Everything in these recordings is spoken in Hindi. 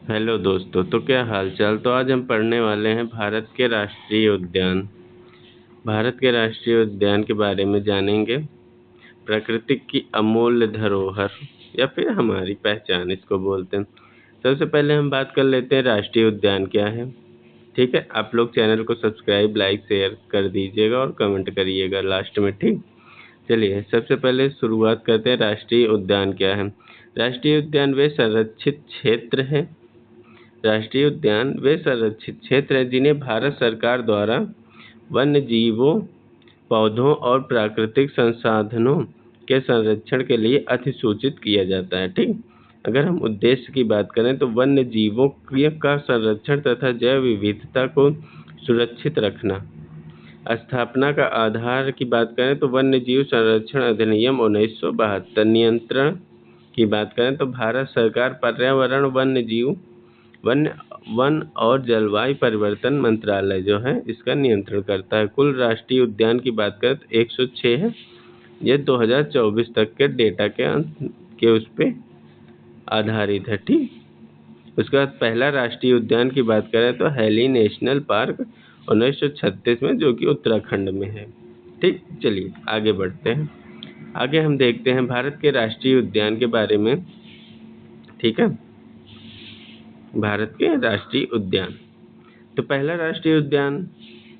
हेलो दोस्तों, तो क्या हाल चाल। तो आज हम पढ़ने वाले हैं भारत के राष्ट्रीय उद्यान। भारत के राष्ट्रीय उद्यान के बारे में जानेंगे। प्रकृति की अमूल्य धरोहर या फिर हमारी पहचान इसको बोलते हैं। सबसे पहले हम बात कर लेते हैं राष्ट्रीय उद्यान क्या है। ठीक है, आप लोग चैनल को सब्सक्राइब, लाइक, शेयर कर दीजिएगा और कमेंट करिएगा लास्ट में। ठीक, चलिए सबसे पहले शुरुआत करते हैं। राष्ट्रीय उद्यान क्या है। राष्ट्रीय उद्यान वे संरक्षित क्षेत्र हैं। राष्ट्रीय उद्यान वे संरक्षित क्षेत्र हैं जिन्हें भारत सरकार द्वारा वन्य जीवों, पौधों और प्राकृतिक संसाधनों के संरक्षण के लिए अधिसूचित किया जाता है। ठीक, अगर हम उद्देश्य की बात करें तो वन्य जीवों का संरक्षण तथा जैव विविधता को सुरक्षित रखना। स्थापना का आधार की बात करें तो वन्य जीव संरक्षण अधिनियम 1972। नियंत्रण की बात करें तो भारत सरकार पर्यावरण, वन्य जीव, वन और जलवायु परिवर्तन मंत्रालय जो है इसका नियंत्रण करता है। कुल राष्ट्रीय उद्यान की बात करें तो 106 है। ये 2024 तक के डेटा के उस पे आधारित है। ठीक, उसके बाद पहला राष्ट्रीय उद्यान की बात करें तो हैली नेशनल पार्क 1936 में, जो कि उत्तराखंड में है। ठीक, चलिए आगे बढ़ते हैं। आगे हम देखते हैं भारत के राष्ट्रीय उद्यान के बारे में। ठीक है, भारत के राष्ट्रीय उद्यान, तो पहला राष्ट्रीय उद्यान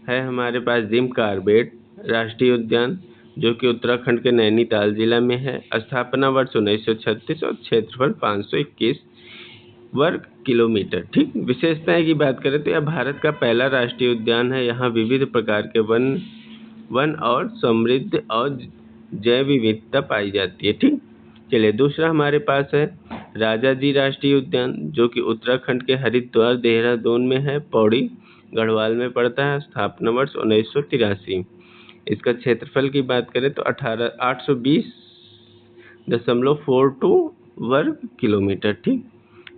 है हमारे पास जिम कॉर्बेट राष्ट्रीय उद्यान, जो कि उत्तराखंड के नैनीताल जिला में है। स्थापना वर्ष 1936 और क्षेत्रफल 521 वर्ग किलोमीटर। ठीक, विशेषताएं की बात करें तो यह भारत का पहला राष्ट्रीय उद्यान है। यहाँ विविध प्रकार के वन और समृद्ध और जैव विविधता पाई जाती है। ठीक, चलिए दूसरा हमारे पास है राजाजी राष्ट्रीय उद्यान, जो कि उत्तराखंड के हरिद्वार, देहरादून में है। पौड़ी गढ़वाल में पड़ता है। स्थापना वर्ष 1983। इसका क्षेत्रफल की बात करें तो 820.42 वर्ग किलोमीटर। ठीक,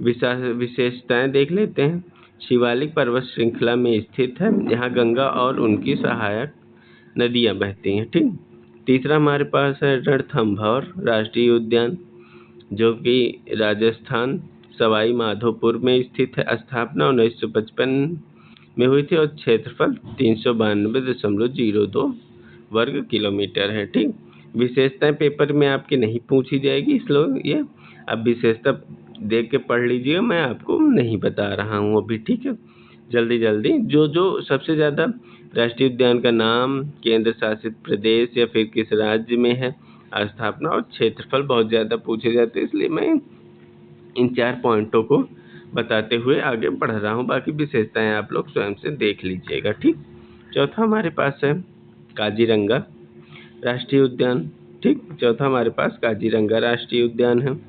विशेषताएं देख लेते हैं। शिवालिक पर्वत श्रृंखला में स्थित है। यहाँ गंगा और उनकी सहायक नदियाँ बहती हैं। ठीक, तीसरा हमारे पास है रणथंभौर राष्ट्रीय उद्यान, जो कि राजस्थान सवाई माधोपुर में स्थित है। स्थापना 1955 में हुई थी और क्षेत्रफल 392.02 वर्ग किलोमीटर है। ठीक, विशेषताएं पेपर में आपके नहीं पूछी जाएगी, इसलिए ये अब विशेषता देख के पढ़ लीजिए, मैं आपको नहीं बता रहा हूँ अभी। ठीक है, जल्दी जल्दी जो सबसे ज़्यादा राष्ट्रीय उद्यान का नाम, केंद्र शासित प्रदेश या फिर किस राज्य में है, स्थापना और क्षेत्रफल बहुत ज़्यादा पूछे जाते हैं, इसलिए मैं इन 4 पॉइंटों को बताते हुए आगे बढ़ रहा हूँ। बाकी विशेषताएं आप लोग स्वयं से देख लीजिएगा। ठीक, चौथा हमारे पास है काजीरंगा राष्ट्रीय उद्यान। ठीक, चौथा हमारे पास काजीरंगा राष्ट्रीय उद्यान है,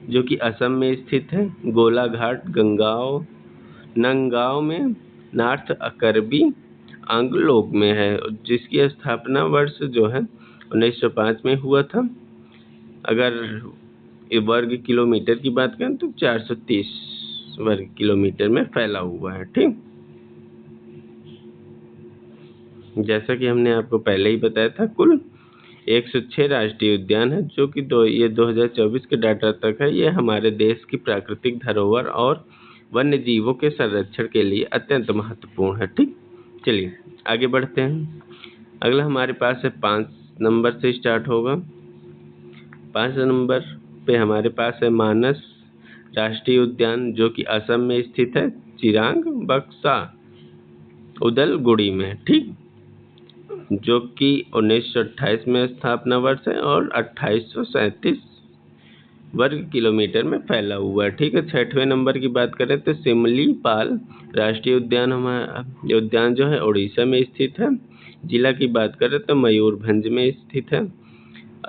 जो कि असम में स्थित है। गोलाघाट नंगांव में नॉर्थ करबी आंगलोग में है, जिसकी स्थापना वर्ष जो है 1905 में हुआ था। अगर वर्ग किलोमीटर की बात करें तो 430 वर्ग किलोमीटर में फैला हुआ है। ठीक, जैसा कि हमने आपको पहले ही बताया था, कुल 106 राष्ट्रीय उद्यान है, जो कि 2024 के डाटा तक है। ये हमारे देश की प्राकृतिक धरोहर और वन्य जीवों के संरक्षण के लिए अत्यंत महत्वपूर्ण है। ठीक, चलिए आगे बढ़ते हैं। अगला हमारे पास है 5 नंबर से स्टार्ट होगा। 5 नंबर पे हमारे पास है मानस राष्ट्रीय उद्यान, जो कि असम में स्थित है। चिरांग बक्सा उदलगुड़ी में। ठीक, जो कि 1928 में स्थापना वर्ष है और 2837 वर्ग किलोमीटर में फैला हुआ है। ठीक है, 6वें नंबर की बात करें तो सिमलीपाल राष्ट्रीय उद्यान उद्यान जो है उड़ीसा में स्थित है। जिला की बात करें तो मयूरभंज में स्थित है।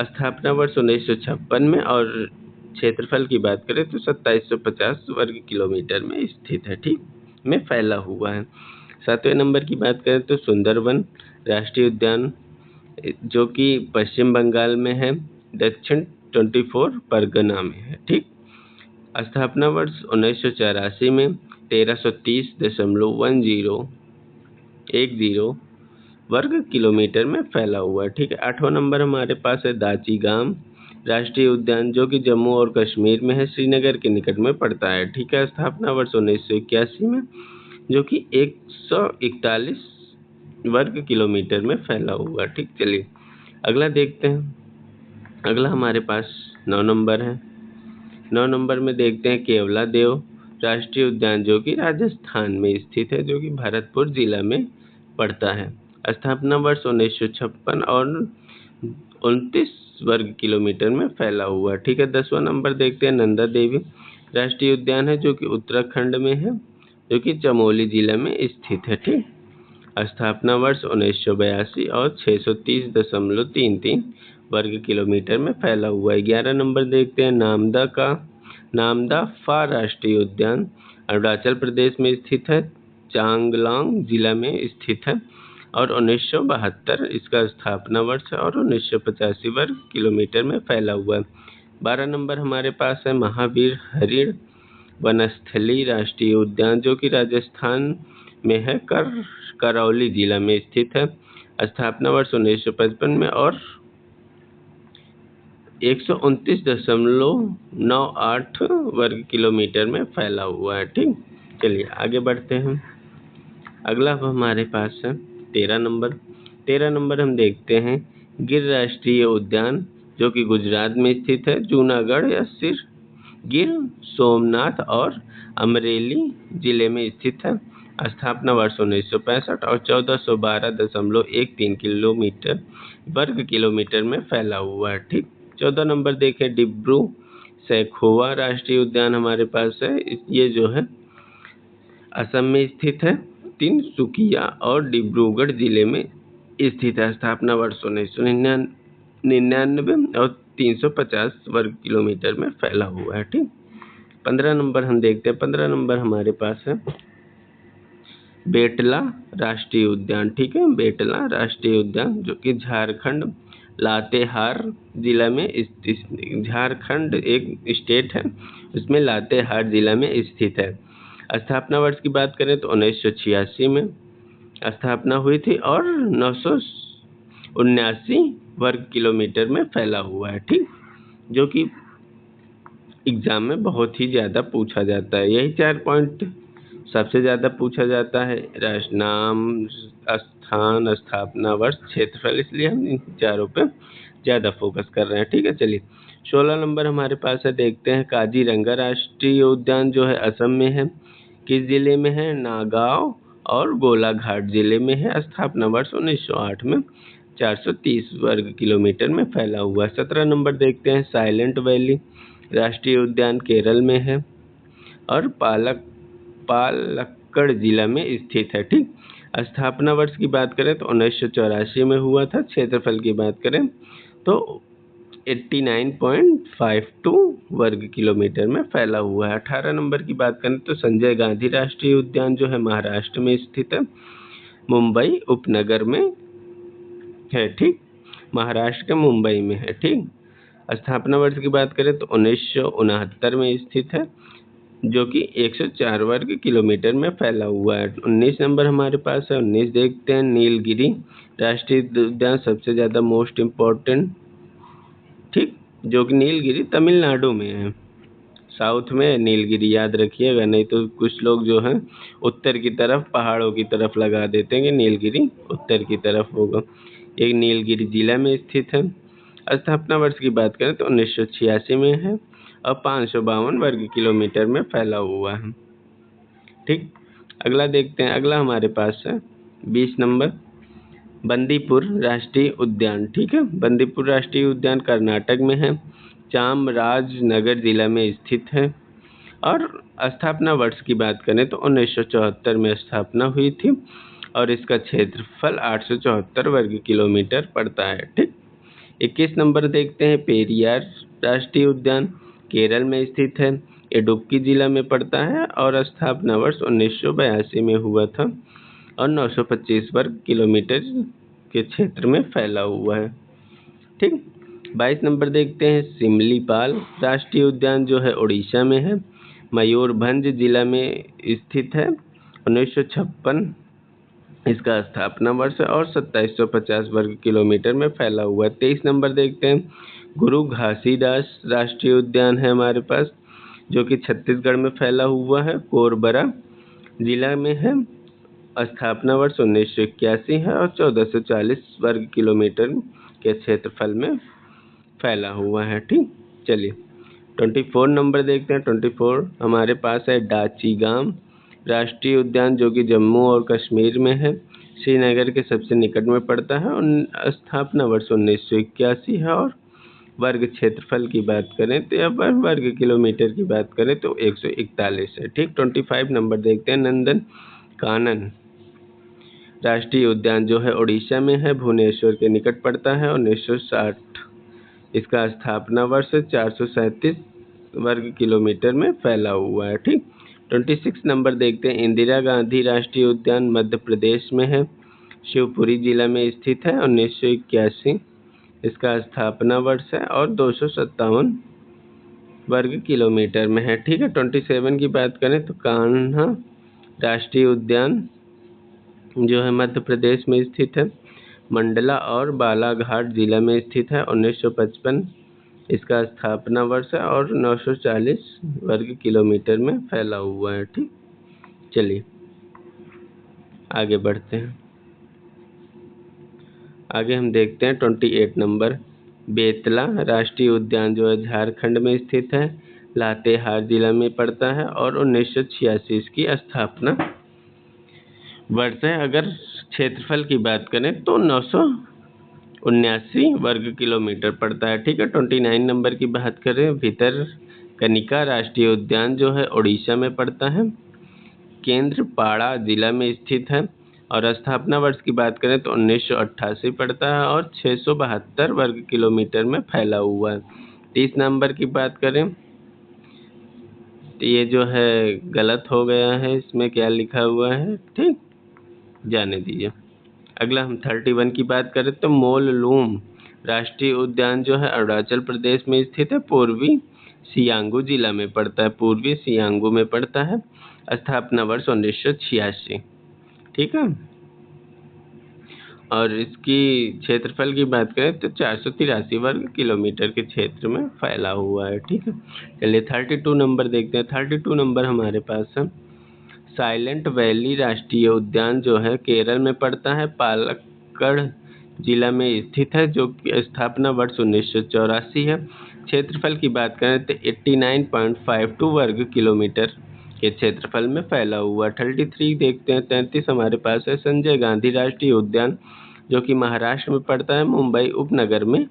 स्थापना वर्ष 1956 में और क्षेत्रफल की बात करें तो 2750 वर्ग किलोमीटर में स्थित है। ठीक, में फैला हुआ है। 7वें नंबर की बात करें तो सुंदरवन राष्ट्रीय उद्यान, जो कि पश्चिम बंगाल में है, दक्षिण 24 परगना में है। ठीक, स्थापना वर्ष 1984 में 1330.1010 वर्ग किलोमीटर में फैला हुआ है। ठीक है, 8वां नंबर हमारे पास है दाची गाम राष्ट्रीय उद्यान जो कि जम्मू और कश्मीर में है, श्रीनगर के निकट में पड़ता है। ठीक है, स्थापना वर्ष 1981 में, जो कि 141 वर्ग किलोमीटर में फैला हुआ। ठीक, चलिए अगला देखते हैं। अगला हमारे पास 9 नंबर है। 9 नंबर में देखते हैं केवला देव राष्ट्रीय उद्यान, जो कि राजस्थान में स्थित है, जो कि भरतपुर जिला में पड़ता है। स्थापना वर्ष 1956 और 29 वर्ग किलोमीटर में फैला हुआ। ठीक है, 10वां नंबर देखते हैं नंदा देवी राष्ट्रीय उद्यान है, जो कि उत्तराखंड में है, जो कि चमोली जिला में स्थित है। ठीक, स्थापना वर्ष 1982 और 630.33 वर्ग किलोमीटर में फैला हुआ है। 11 नंबर देखते हैं नामदा फा राष्ट्रीय उद्यान अरुणाचल प्रदेश में स्थित है, चांगलांग जिला में स्थित है और 1972 इसका स्थापना वर्ष है और 1985 वर्ग किलोमीटर में फैला हुआ है। 12 नंबर हमारे पास है महावीर हरिण वनस्थली राष्ट्रीय उद्यान, जो कि राजस्थान में है, करौली जिला में स्थित है। स्थापना वर्ष 1955 में और 129.98 वर्ग किलोमीटर में फैला हुआ है। ठीक, चलिए आगे बढ़ते हैं। अगला हमारे पास है 13 नंबर। 13 नंबर हम देखते हैं गिर राष्ट्रीय उद्यान, जो कि गुजरात में स्थित है, जूनागढ़ या सिर गिर सोमनाथ और अमरेली जिले में स्थित है। स्थापना वर्ष 1965 और 1412.13 किलोमीटर वर्ग किलोमीटर में फैला हुआ है। ठीक, 14 नंबर देखें डिब्रू सैखोवा राष्ट्रीय उद्यान हमारे पास है। ये जो है असम में स्थित है, तिनसुकिया और डिब्रूगढ़ जिले में स्थित है। स्थापना वर्ष 1999 और 350 वर्ग किलोमीटर में फैला हुआ है। ठीक, 15 नंबर हम देखते हैं। 15 नंबर हमारे पास है बेटला राष्ट्रीय उद्यान। ठीक है, बेटला राष्ट्रीय उद्यान, जो कि झारखंड लातेहार जिला में स्थित, झारखंड एक स्टेट है, उसमें लातेहार जिला में स्थित है। स्थापना वर्ष की बात करें तो 1986 में स्थापना हुई थी और 979 वर्ग किलोमीटर में फैला हुआ है। ठीक, जो कि एग्जाम में बहुत ही ज़्यादा पूछा जाता है। यही 4 पॉइंट सबसे ज़्यादा पूछा जाता है, राष्ट्र नाम, स्थान, स्थापना वर्ष, क्षेत्रफल, इसलिए हम इन चारों पे ज़्यादा फोकस कर रहे हैं। ठीक है, चलिए 16 नंबर हमारे पास है, देखते हैं काजीरंगा राष्ट्रीय उद्यान, जो है असम में है। किस जिले में है? नागांव और गोलाघाट जिले में है। स्थापना वर्ष 1908 में 430 वर्ग किलोमीटर में फैला हुआ है। 17 नंबर देखते हैं साइलेंट वैली राष्ट्रीय उद्यान केरल में है और पालक्कड़ जिला में स्थित है। ठीक, स्थापना वर्ष की बात करें तो 1984 में हुआ था। क्षेत्रफल की बात करें तो 89.52 वर्ग किलोमीटर में फैला हुआ है। 18 नंबर की बात करें तो संजय गांधी राष्ट्रीय उद्यान, जो है महाराष्ट्र में स्थित है, मुंबई उपनगर में है। ठीक, महाराष्ट्र के मुंबई में है। ठीक, स्थापना वर्ष की बात करें तो 1969 में स्थित है, जो कि 104 वर्ग किलोमीटर में फैला हुआ है। 19 नंबर हमारे पास है। 19 देखते हैं नीलगिरी राष्ट्रीय उद्यान, सबसे ज़्यादा मोस्ट इम्पोर्टेंट। ठीक, जो कि नीलगिरी तमिलनाडु में है, साउथ में नीलगिरी, याद रखिएगा, नहीं तो कुछ लोग जो हैं उत्तर की तरफ पहाड़ों की तरफ लगा देते हैं कि नीलगिरी उत्तर की तरफ होगा। ये नीलगिरी जिला में स्थित है। स्थापना वर्ष की बात करें तो 1986 में है और 552 वर्ग किलोमीटर में फैला हुआ है। ठीक, अगला देखते हैं। अगला हमारे पास है 20 नंबर बंदीपुर राष्ट्रीय उद्यान। ठीक है, बंदीपुर राष्ट्रीय उद्यान कर्नाटक में है, चामराजनगर जिला में स्थित है और स्थापना वर्ष की बात करें तो 1974 में स्थापना हुई थी और इसका क्षेत्रफल 874 वर्ग किलोमीटर पड़ता है। ठीक, 21 नंबर देखते हैं पेरियार राष्ट्रीय उद्यान, केरल में स्थित है, इडुक्की जिला में पड़ता है और स्थापना वर्ष 1982 में हुआ था और 925 वर्ग किलोमीटर के क्षेत्र में फैला हुआ है। ठीक, 22 नंबर देखते हैं सिमलीपाल राष्ट्रीय उद्यान, जो है उड़ीसा में है, मयूरभंज जिला में स्थित है, 1956 इसका स्थापना वर्ष है और 2750 वर्ग किलोमीटर में फैला हुआ है। 23 नंबर देखते हैं गुरु घासीदास राष्ट्रीय उद्यान है हमारे पास, जो कि छत्तीसगढ़ में फैला हुआ है, कोरबरा जिला में है। स्थापना वर्ष 1981 है और 1440 वर्ग किलोमीटर के क्षेत्रफल में फैला हुआ है। ठीक, चलिए 24 नंबर देखते हैं। 24 हमारे पास है डाचीगाम राष्ट्रीय उद्यान, जो कि जम्मू और कश्मीर में है, श्रीनगर के सबसे निकट में पड़ता है और स्थापना वर्ष 1981 है। और वर्ग क्षेत्रफल की बात करें तो, या वर्ग किलोमीटर की बात करें तो 141 है। ठीक, 25 नंबर देखते हैं। नंदन कानन राष्ट्रीय उद्यान जो है उड़ीसा में है, भुवनेश्वर के निकट पड़ता है, 1960 इसका स्थापना वर्ष 437 वर्ग किलोमीटर में फैला हुआ है। ठीक, 26 नंबर देखते हैं। इंदिरा गांधी राष्ट्रीय उद्यान मध्य प्रदेश में है, शिवपुरी जिला में स्थित है, 1981 इसका स्थापना वर्ष है और 257 वर्ग किलोमीटर में है। ठीक है, 27 की बात करें तो कान्हा राष्ट्रीय उद्यान जो है मध्य प्रदेश में स्थित है, मंडला और बालाघाट जिला में स्थित है, 1955 इसका स्थापना वर्ष है और 940 वर्ग किलोमीटर में फैला हुआ है। ठीक, चलिए आगे बढ़ते हैं। आगे हम देखते हैं 28 नंबर। बेतला राष्ट्रीय उद्यान जो है झारखंड में स्थित है, लातेहार जिला में पड़ता है और 1986 इसकी स्थापना वर्ष है। अगर क्षेत्रफल की बात करें तो 979 वर्ग किलोमीटर पड़ता है। ठीक है, 29 नंबर की बात करें। भितरकनिका राष्ट्रीय उद्यान जो है उड़ीसा में पड़ता है, केंद्रपाड़ा जिला में स्थित है और स्थापना वर्ष की बात करें तो 1988 पड़ता है और 672 वर्ग किलोमीटर में फैला हुआ है। 30 नंबर की बात करें तो ये जो है गलत हो गया है, इसमें क्या लिखा हुआ है, ठीक, जाने दीजिए। अगला हम 31 की बात करें तो मोललूम राष्ट्रीय उद्यान जो है अरुणाचल प्रदेश में स्थित है, पूर्वी सियांगू जिला में पड़ता है, पूर्वी सियांगू में पड़ता है, स्थापना वर्ष 1986। ठीक है, और इसकी क्षेत्रफल की बात करें तो 483 वर्ग किलोमीटर के क्षेत्र में फैला हुआ है। ठीक है, चलिए 32 नंबर देखते हैं। 32 नंबर हमारे पास है साइलेंट वैली राष्ट्रीय उद्यान जो है केरल में पड़ता है, पालक्कड़ जिला में स्थित है, जो कि स्थापना वर्ष 1984 है। क्षेत्रफल की बात करें तो 89.52 वर्ग किलोमीटर के क्षेत्रफल में फैला हुआ। 33 देखते हैं। 33 हमारे पास है संजय गांधी राष्ट्रीय उद्यान, जो कि महाराष्ट्र में पड़ता है, मुंबई उपनगर में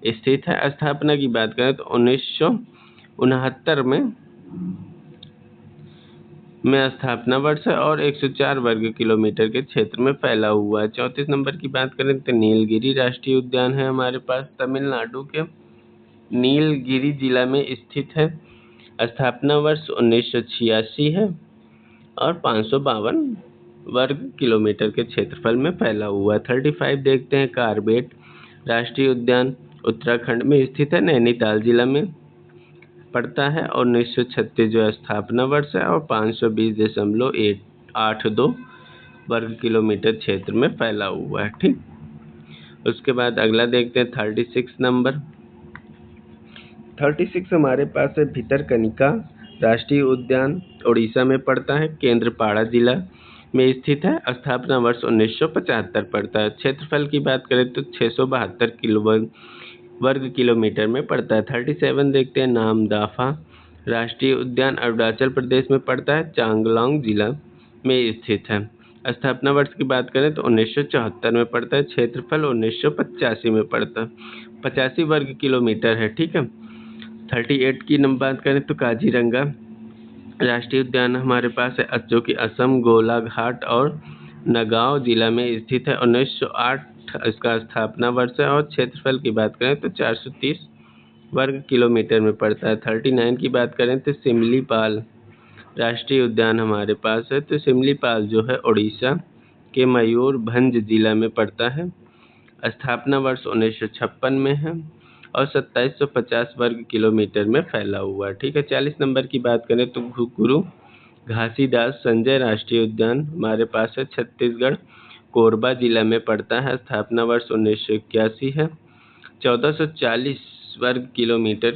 स्थित है। स्थापना की बात करें तो 1969 में स्थापना वर्ष है और 104 वर्ग किलोमीटर के क्षेत्र में फैला हुआ है। 34 नंबर की बात करें तो नीलगिरी राष्ट्रीय उद्यान है हमारे पास, तमिलनाडु के नीलगिरी जिला में स्थित है। स्थापना वर्ष 1986 है और 552 वर्ग किलोमीटर के क्षेत्रफल में फैला हुआ है। 35 देखते हैं। कार्बेट राष्ट्रीय उद्यान उत्तराखंड में स्थित है, नैनीताल जिला में पड़ता है और 1936 जो स्थापना वर्ष है और 520.82 वर्ग किलोमीटर क्षेत्र में फैला हुआ है। ठीक, उसके बाद अगला देखते हैं 36 नंबर। 36 हमारे पास है भितरकनिका राष्ट्रीय उद्यान, उड़ीसा में पड़ता है, केंद्रपाड़ा जिला में स्थित है। स्थापना वर्ष 1975 पड़ता है। क्षेत्रफल की बात करें तो 672 वर्ग किलोमीटर में पड़ता है। 37 देखते हैं। नामदाफा राष्ट्रीय उद्यान अरुणाचल प्रदेश में पड़ता है, चांगलांग जिला में स्थित है। स्थापना वर्ष की बात करें तो 1974 में पड़ता है। क्षेत्रफल 1985 में पड़ता है, 85 वर्ग किलोमीटर है। ठीक है, 38 की बात करें तो काजीरंगा राष्ट्रीय उद्यान हमारे पास है, जो कि असम गोलाघाट और नगांव जिला में स्थित है। 1908 इसका स्थापना वर्ष है और क्षेत्रफल की बात करें तो 430 वर्ग किलोमीटर में पड़ता है। 39 की बात करें तो सिमलीपाल राष्ट्रीय उद्यान हमारे पास है, तो सिमलीपाल जो है उड़ीसा के मयूरभंज जिला में पड़ता है। स्थापना वर्ष 1956 में है और 2750 वर्ग किलोमीटर में फैला हुआ है। ठीक है, 40 नंबर की बात करें तो गुरु घासीदास संजय राष्ट्रीय उद्यान हमारे पास है, छत्तीसगढ़ कोरबा जिला में पड़ता है। स्थापना वर्ष 1981 है, 1440 वर्ग किलोमीटर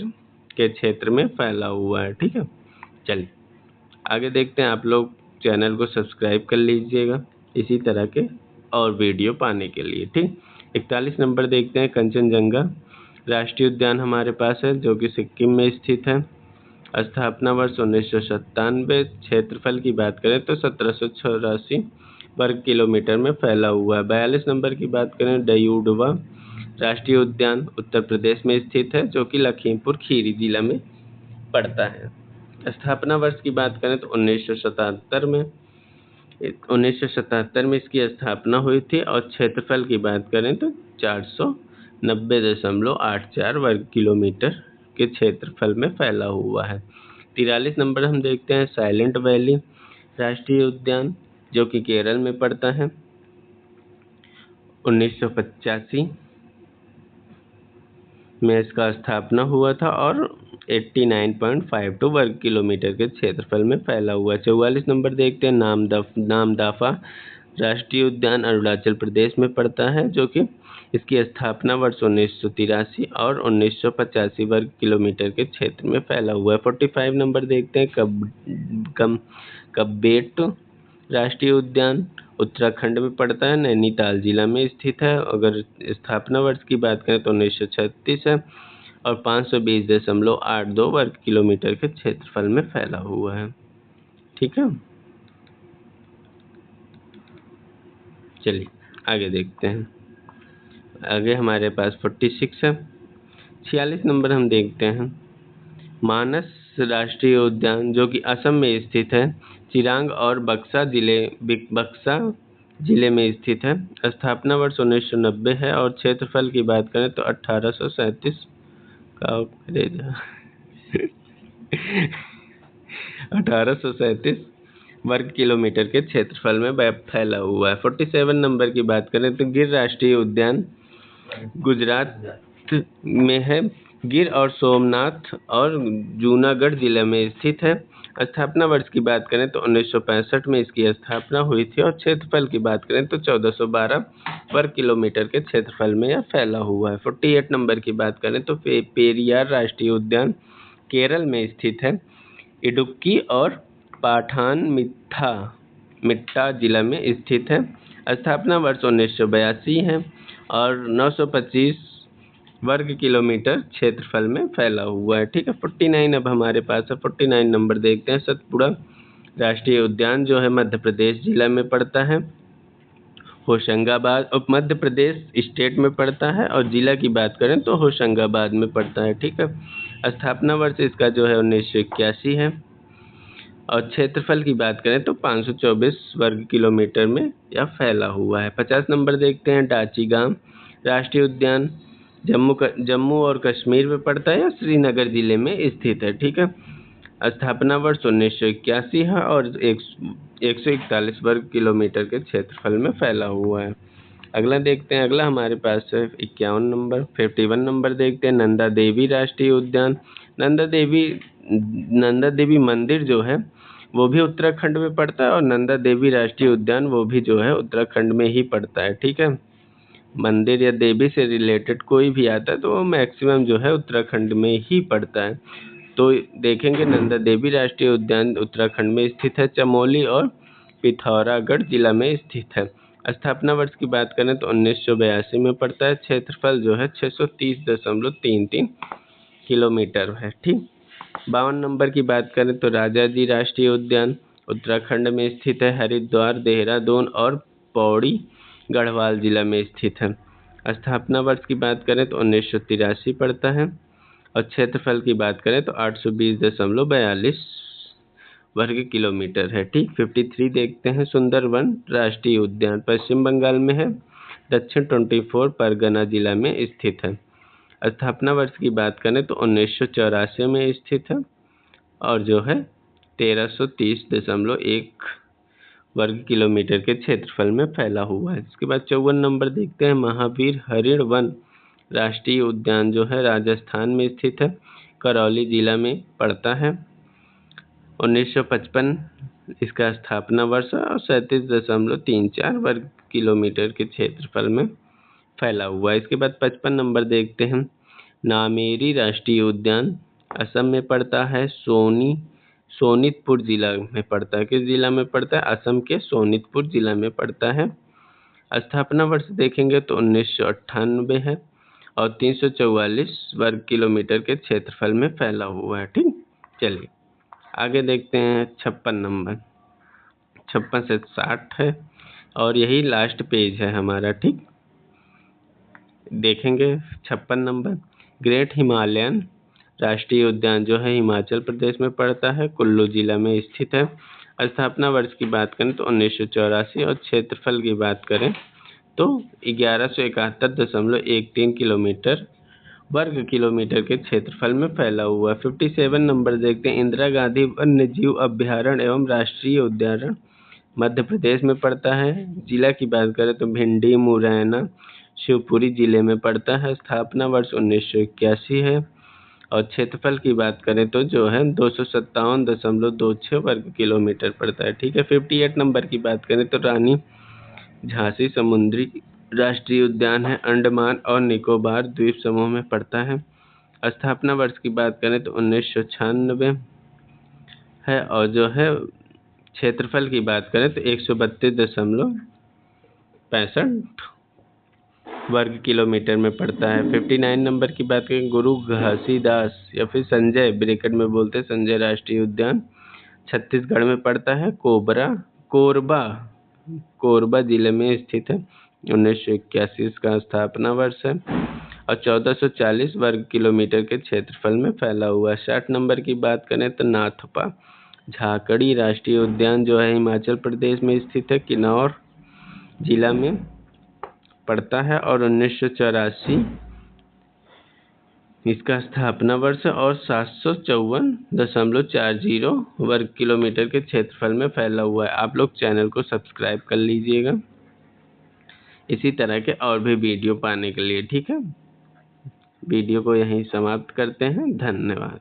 के क्षेत्र में फैला हुआ है। ठीक है, चलिए आगे देखते हैं। आप लोग चैनल को सब्सक्राइब कर लीजिएगा इसी तरह के और वीडियो पाने के लिए। ठीक, 41 नंबर देखते हैं। कंचनजंगा राष्ट्रीय उद्यान हमारे पास है जो कि सिक्किम में स्थित है। स्थापना वर्ष 1997। क्षेत्रफल की बात करें तो 1784 वर्ग किलोमीटर में फैला हुआ है। 42 नंबर की बात करें, डयूडवा राष्ट्रीय उद्यान उत्तर प्रदेश में स्थित है जो कि लखीमपुर खीरी जिला में पड़ता है। स्थापना वर्ष की बात करें तो 1977 में इसकी स्थापना हुई थी और क्षेत्रफल की बात करें तो 490.84 वर्ग किलोमीटर के क्षेत्रफल में फैला हुआ है। 43 नंबर हम देखते हैं, साइलेंट वैली राष्ट्रीय उद्यान जो कि केरल में पड़ता है। 1985 में इसका स्थापना हुआ था और 89.52 वर्ग किलोमीटर के क्षेत्रफल में फैला हुआ है। 44 नंबर देखते हैं, नामदाफा राष्ट्रीय उद्यान अरुणाचल प्रदेश में पड़ता है जो कि इसकी स्थापना वर्ष 1983 और 1985 वर्ग किलोमीटर के क्षेत्र में फैला हुआ है। 45 नंबर देखते हैं, कब्बेट राष्ट्रीय उद्यान उत्तराखंड में पड़ता है, नैनीताल जिला में स्थित है। अगर स्थापना वर्ष की बात करें तो 1936 है और 520.82 वर्ग किलोमीटर के क्षेत्रफल में फैला हुआ है। ठीक है, चलिए आगे देखते हैं। आगे हमारे पास 46 है। 46 नंबर हम देखते हैं, मानस राष्ट्रीय उद्यान जो कि असम में स्थित है, चिरांग और बक्सा जिले में स्थित है। स्थापना वर्ष 1990 है और क्षेत्रफल की बात करें तो 1837 वर्ग किलोमीटर के क्षेत्रफल में फैला हुआ है। 47 नंबर की बात करें तो गिर राष्ट्रीय उद्यान गुजरात में है। गिर और सोमनाथ और जूनागढ़ जिले में स्थित है। स्थापना वर्ष की बात करें तो 1965 में इसकी स्थापना हुई थी और क्षेत्रफल की बात करें तो 1412 वर्ग किलोमीटर के क्षेत्रफल में यह फैला हुआ है। 48 नंबर की बात करें तो पेरियार राष्ट्रीय उद्यान केरल में स्थित है। इडुक्की और मिट्टा जिला में स्थित है। स्थापना वर्ष 1982 है और 925 वर्ग किलोमीटर क्षेत्रफल में फैला हुआ है। ठीक है, 49 अब हमारे पास है। 49 नंबर देखते हैं, सतपुड़ा राष्ट्रीय उद्यान जो है मध्य प्रदेश जिला में पड़ता है। होशंगाबाद उप मध्य प्रदेश स्टेट में पड़ता है और जिला की बात करें तो होशंगाबाद में पड़ता है। ठीक है, स्थापना वर्ष इसका जो है 1981 है और क्षेत्रफल की बात करें तो 524 वर्ग किलोमीटर में यह फैला हुआ है। 50 नंबर देखते हैं, डाचीगाम राष्ट्रीय उद्यान जम्मू और कश्मीर में पड़ता है या श्रीनगर जिले में स्थित है। ठीक है, स्थापना वर्ष 1981 है और 141 वर्ग किलोमीटर के क्षेत्रफल में फैला हुआ है। अगला देखते हैं, अगला हमारे पास है 51 नंबर। 51 नंबर देखते हैं, नंदा देवी राष्ट्रीय उद्यान। नंदा देवी मंदिर जो है वो भी उत्तराखंड में पड़ता है और नंदा देवी राष्ट्रीय उद्यान वो भी जो है उत्तराखंड में ही पड़ता है। ठीक है, मंदिर या देवी से रिलेटेड कोई भी आता है तो वो मैक्सिमम जो है उत्तराखंड में ही पड़ता है। तो देखेंगे, नंदा देवी राष्ट्रीय उद्यान उत्तराखंड में स्थित है, चमोली और पिथौरागढ़ जिला में स्थित है। स्थापना वर्ष की बात करें तो 1982 में पड़ता है। क्षेत्रफल जो है 630.33 किलोमीटर है। ठीक, 52 नंबर की बात करें तो राजाजी राष्ट्रीय उद्यान उत्तराखंड में स्थित है। हरिद्वार, देहरादून और पौड़ी गढ़वाल जिला में स्थित है। स्थापना वर्ष की बात करें तो 1983 पड़ता है और क्षेत्रफल की बात करें तो 820.42 वर्ग किलोमीटर है। ठीक, 53 देखते हैं, सुंदरवन राष्ट्रीय उद्यान पश्चिम बंगाल में है, दक्षिण 24 परगना जिला में स्थित है। स्थापना वर्ष की बात करें तो 1984 में स्थित है और जो है 1330.1 वर्ग किलोमीटर के क्षेत्रफल में फैला हुआ है। इसके बाद 54 नंबर देखते हैं, महावीर हरिण वन राष्ट्रीय उद्यान जो है राजस्थान में स्थित है, करौली जिला में पड़ता है। 1955 इसका स्थापना वर्ष और 37.34 वर्ग किलोमीटर के क्षेत्रफल में फैला हुआ है। इसके बाद 55 नंबर देखते हैं, नामेरी राष्ट्रीय उद्यान असम में पड़ता है। सोनितपुर जिला में पड़ता है। किस जिला में पड़ता है? असम के सोनितपुर जिला में पड़ता है। स्थापना वर्ष देखेंगे तो 1998 है और 344 वर्ग किलोमीटर के क्षेत्रफल में फैला हुआ है। ठीक, चलिए आगे देखते हैं। 56 नंबर, 56 से 60 है और यही लास्ट पेज है हमारा। ठीक, देखेंगे 56 नंबर। ग्रेट हिमालयन राष्ट्रीय उद्यान जो है हिमाचल प्रदेश में पड़ता है, कुल्लू जिला में स्थित है। स्थापना वर्ष की बात करें तो 1984 और क्षेत्रफल की बात करें तो 1171.13 किलोमीटर वर्ग किलोमीटर के क्षेत्रफल में फैला हुआ। 57 नंबर देखते हैं। इंदिरा गांधी वन्य जीव अभ्यारण्य एवं राष्ट्रीय उद्यान मध्य प्रदेश में पड़ता है। जिला की बात करें तो भिंडी, मुरैना, शिवपुरी जिले में पड़ता है। स्थापना वर्ष 1981 है और क्षेत्रफल की बात करें तो जो है 257.26 वर्ग किलोमीटर पड़ता है। ठीक है, 58 नंबर की बात करें तो रानी झांसी समुद्री राष्ट्रीय उद्यान है, अंडमान और निकोबार द्वीप समूह में पड़ता है। स्थापना वर्ष की बात करें तो 1996 है और जो है क्षेत्रफल की बात करें तो 132.65 वर्ग किलोमीटर में पड़ता है। 59 नंबर की बात करें। गुरु घासीदास या फिर संजय, ब्रैकेट में बोलते हैं, संजय राष्ट्रीय उद्यान छत्तीसगढ़ में पड़ता है। कोरबा जिले में स्थित है। 1981 इसका स्थापना वर्ष है और 1440 वर्ग किलोमीटर के क्षेत्रफल में फैला हुआ। 60 नंबर की बात करें तो नाथपा झाकड़ी राष्ट्रीय उद्यान जो है हिमाचल प्रदेश में स्थित है, किन्नौर जिला में पड़ता है और 1984 इसका स्थापना वर्ष और 754.40 वर्ग किलोमीटर के क्षेत्रफल में फैला हुआ है। आप लोग चैनल को सब्सक्राइब कर लीजिएगा इसी तरह के और भी वीडियो पाने के लिए। ठीक है, वीडियो को यहीं समाप्त करते हैं। धन्यवाद।